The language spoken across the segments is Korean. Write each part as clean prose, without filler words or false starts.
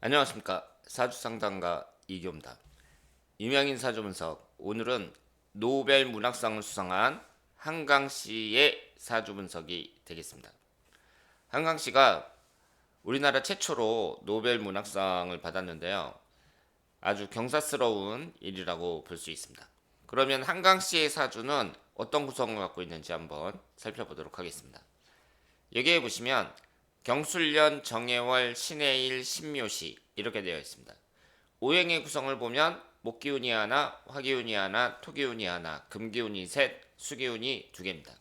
안녕하십니까. 사주상담가 이교입니다. 유명인 사주분석. 오늘은 노벨 문학상을 수상한 한강씨의 사주분석이 되겠습니다. 한강씨가 우리나라 최초로 노벨 문학상을 받았는데요. 아주 경사스러운 일이라고 볼 수 있습니다. 그러면 한강씨의 사주는 어떤 구성을 갖고 있는지 한번 살펴보도록 하겠습니다. 여기에 보시면 경술년, 정해월, 신해일, 신묘시 이렇게 되어 있습니다. 오행의 구성을 보면 목기운이 하나, 화기운이 하나, 토기운이 하나, 금기운이 셋, 수기운이 두 개입니다.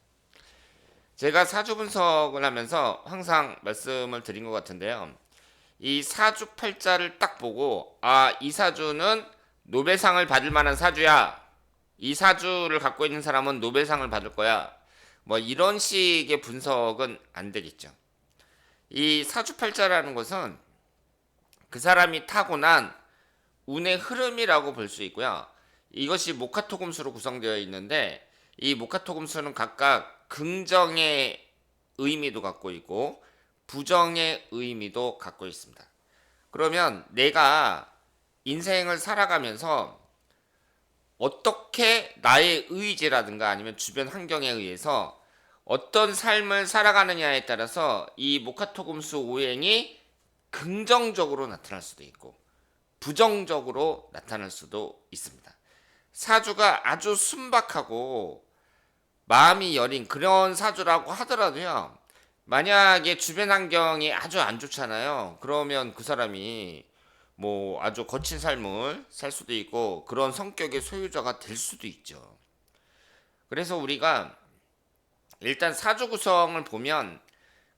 제가 사주 분석을 하면서 항상 말씀을 드린 것 같은데요. 이 사주팔자를 딱 보고 이 사주는 노벨상을 받을 만한 사주야. 이 사주를 갖고 있는 사람은 노벨상을 받을 거야. 뭐 이런 식의 분석은 안 되겠죠. 이 사주팔자라는 것은 그 사람이 타고난 운의 흐름이라고 볼 수 있고요. 이것이 목화토금수로 구성되어 있는데 이 목화토금수는 각각 긍정의 의미도 갖고 있고 부정의 의미도 갖고 있습니다. 그러면 내가 인생을 살아가면서 어떻게 나의 의지라든가 아니면 주변 환경에 의해서 어떤 삶을 살아가느냐에 따라서 이 목화토금수 오행이 긍정적으로 나타날 수도 있고 부정적으로 나타날 수도 있습니다. 사주가 아주 순박하고 마음이 여린 그런 사주라고 하더라도요. 만약에 주변 환경이 아주 안 좋잖아요. 그러면 그 사람이 뭐 아주 거친 삶을 살 수도 있고 그런 성격의 소유자가 될 수도 있죠. 그래서 우리가 일단 사주 구성을 보면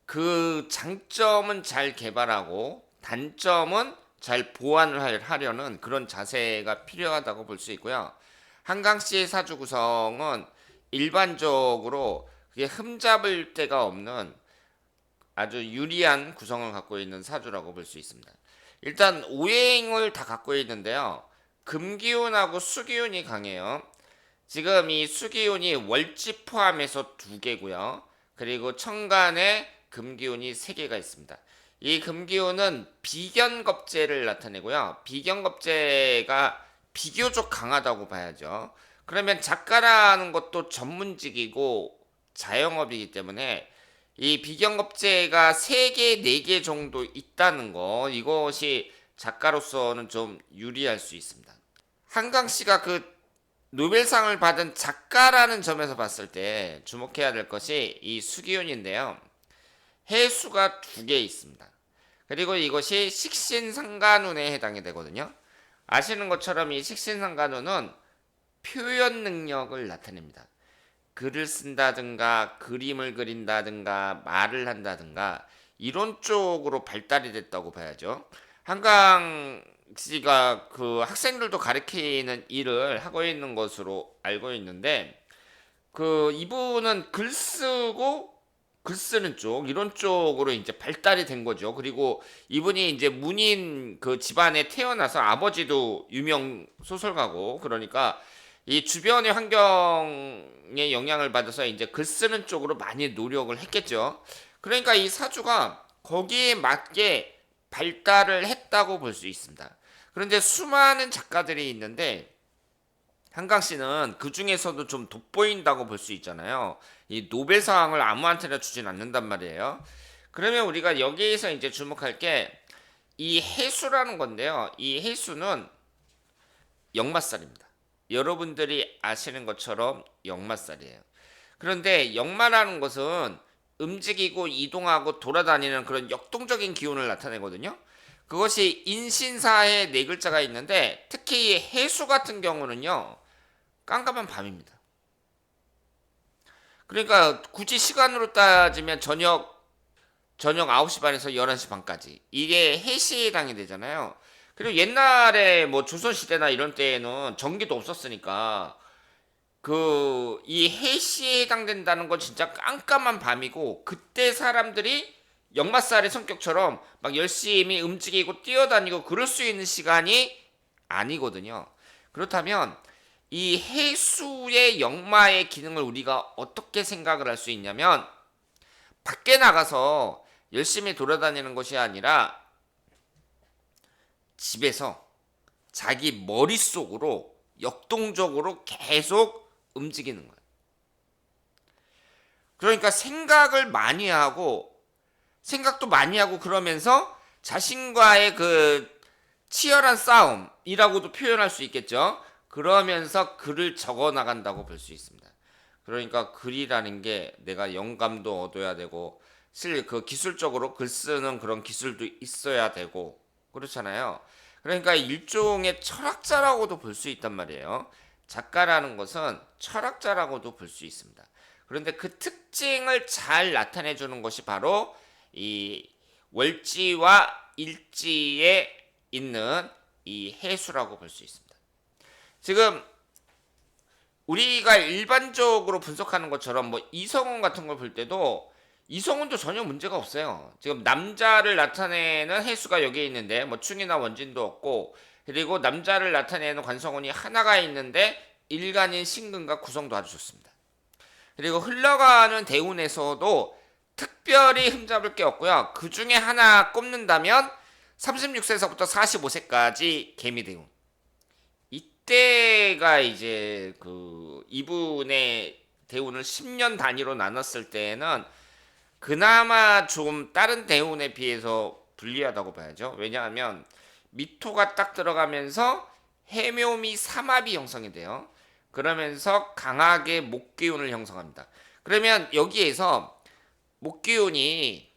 그 장점은 잘 개발하고 단점은 잘 보완을 하려는 그런 자세가 필요하다고 볼 수 있고요. 한강 씨의 사주 구성은 일반적으로 그게 흠잡을 데가 없는 아주 유리한 구성을 갖고 있는 사주라고 볼 수 있습니다. 일단 오행을 다 갖고 있는데요. 금기운하고 수기운이 강해요. 지금 이 수기운이 월지 포함해서 두 개고요. 그리고 천간에 금기운이 세 개가 있습니다. 이 금기운은 비견겁재를 나타내고요. 비견겁재가 비교적 강하다고 봐야죠. 그러면 작가라는 것도 전문직이고 자영업이기 때문에 이 비견겁재가 3개, 4개 정도 있다는 거 이것이 작가로서는 좀 유리할 수 있습니다. 한강 씨가 그 노벨상을 받은 작가라는 점에서 봤을 때 주목해야 될 것이 이 수기운인데요. 해수가 2개 있습니다. 그리고 이것이 식신상간운에 해당이 되거든요. 아시는 것처럼 이 식신상간운은 표현 능력을 나타냅니다. 글을 쓴다든가 그림을 그린다든가 말을 한다든가 이런 쪽으로 발달이 됐다고 봐야죠. 한강 씨가 그 학생들도 가르치는 일을 하고 있는 것으로 알고 있는데 그 이분은 글 쓰고 글 쓰는 쪽 이런 쪽으로 이제 발달이 된 거죠. 그리고 이분이 이제 문인 그 집안에 태어나서 아버지도 유명 소설가고 그러니까 이 주변의 환경의 영향을 받아서 이제 글 쓰는 쪽으로 많이 노력을 했겠죠. 그러니까 이 사주가 거기에 맞게 발달을 했다고 볼 수 있습니다. 그런데 수많은 작가들이 있는데 한강 씨는 그 중에서도 좀 돋보인다고 볼 수 있잖아요. 이 노벨상을 아무한테나 주진 않는단 말이에요. 그러면 우리가 여기에서 이제 주목할 게 이 해수라는 건데요. 이 해수는 역마살입니다. 여러분들이 아시는 것처럼 역마살이에요. 그런데 역마라는 것은 움직이고 이동하고 돌아다니는 그런 역동적인 기운을 나타내거든요. 그것이 인신사에 네 글자가 있는데 특히 해수 같은 경우는요. 깜깜한 밤입니다. 그러니까 굳이 시간으로 따지면 저녁 9시 반에서 11시 반까지 이게 해시에 해당이 되잖아요. 그리고 옛날에 뭐 조선시대나 이런 때에는 전기도 없었으니까 그 이 해시에 해당된다는 건 진짜 깜깜한 밤이고 그때 사람들이 역마살의 성격처럼 막 열심히 움직이고 뛰어다니고 그럴 수 있는 시간이 아니거든요. 그렇다면 이 해수의 역마의 기능을 우리가 어떻게 생각을 할 수 있냐면 밖에 나가서 열심히 돌아다니는 것이 아니라 집에서 자기 머릿속으로 역동적으로 계속 움직이는 거예요. 그러니까 생각도 많이 하고 그러면서 자신과의 그 치열한 싸움이라고도 표현할 수 있겠죠. 그러면서 글을 적어 나간다고 볼 수 있습니다. 그러니까 글이라는 게 내가 영감도 얻어야 되고 그 기술적으로 글 쓰는 그런 기술도 있어야 되고 그렇잖아요. 그러니까 일종의 철학자라고도 볼 수 있단 말이에요. 작가라는 것은 철학자라고도 볼 수 있습니다. 그런데 그 특징을 잘 나타내 주는 것이 바로 이 월지와 일지에 있는 이 해수라고 볼 수 있습니다. 지금 우리가 일반적으로 분석하는 것처럼 뭐 이성운 같은 걸 볼 때도 이성운도 전혀 문제가 없어요. 지금 남자를 나타내는 해수가 여기에 있는데 뭐 충이나 원진도 없고, 그리고 남자를 나타내는 관성운이 하나가 있는데 일간인 신근과 구성도 아주 좋습니다. 그리고 흘러가는 대운에서도 특별히 흠잡을 게 없고요. 그 중에 하나 꼽는다면 36세에서부터 45세까지 개미대운. 이때가 이제 그 이분의 대운을 10년 단위로 나눴을 때는 그나마 좀 다른 대운에 비해서 불리하다고 봐야죠. 왜냐하면 미토가 딱 들어가면서 해묘미 삼합이 형성이 돼요. 그러면서 강하게 목기운을 형성합니다. 그러면 여기에서 목기운이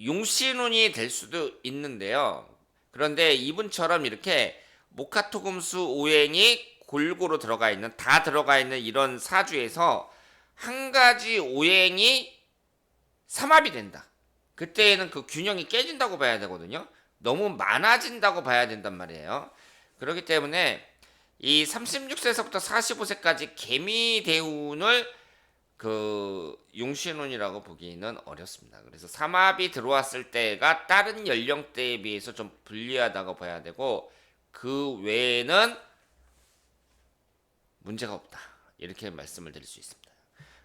용신운이 될 수도 있는데요. 그런데 이분처럼 이렇게 목화토금수 오행이 골고루 다 들어가 있는 이런 사주에서 한 가지 오행이 삼합이 된다. 그때에는 그 균형이 깨진다고 봐야 되거든요. 너무 많아진다고 봐야 된단 말이에요. 그렇기 때문에 이 36세에서부터 45세까지 개미 대운을 그 용신운이라고 보기는 어렵습니다. 그래서 삼합이 들어왔을 때가 다른 연령대에 비해서 좀 불리하다고 봐야 되고, 그 외에는 문제가 없다, 이렇게 말씀을 드릴 수 있습니다.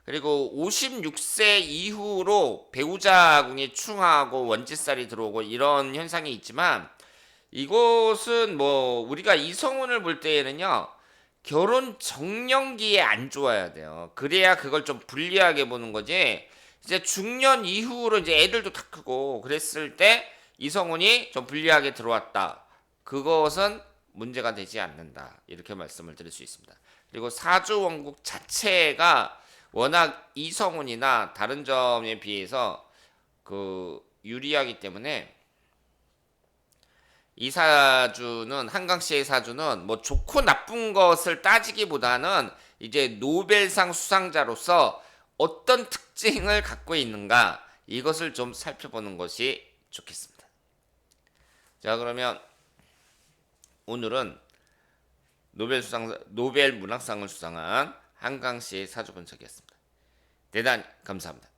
그리고 56세 이후로 배우자궁이 충하고 원짓살이 들어오고 이런 현상이 있지만, 이것은 뭐 우리가 이성운을 볼 때에는요, 결혼 정년기에 안 좋아야 돼요. 그래야 그걸 좀 불리하게 보는 거지. 이제 중년 이후로 이제 애들도 다 크고 그랬을 때 이성운이 좀 불리하게 들어왔다, 그것은 문제가 되지 않는다, 이렇게 말씀을 드릴 수 있습니다. 그리고 사주 원국 자체가 워낙 이성운이나 다른 점에 비해서 그 유리하기 때문에 이 사주는, 한강씨의 사주는 뭐 좋고 나쁜 것을 따지기보다는 이제 노벨상 수상자로서 어떤 특징을 갖고 있는가, 이것을 좀 살펴보는 것이 좋겠습니다. 자, 그러면 오늘은 노벨 문학상을 수상한 한강씨의 사주 분석이었습니다. 대단히 감사합니다.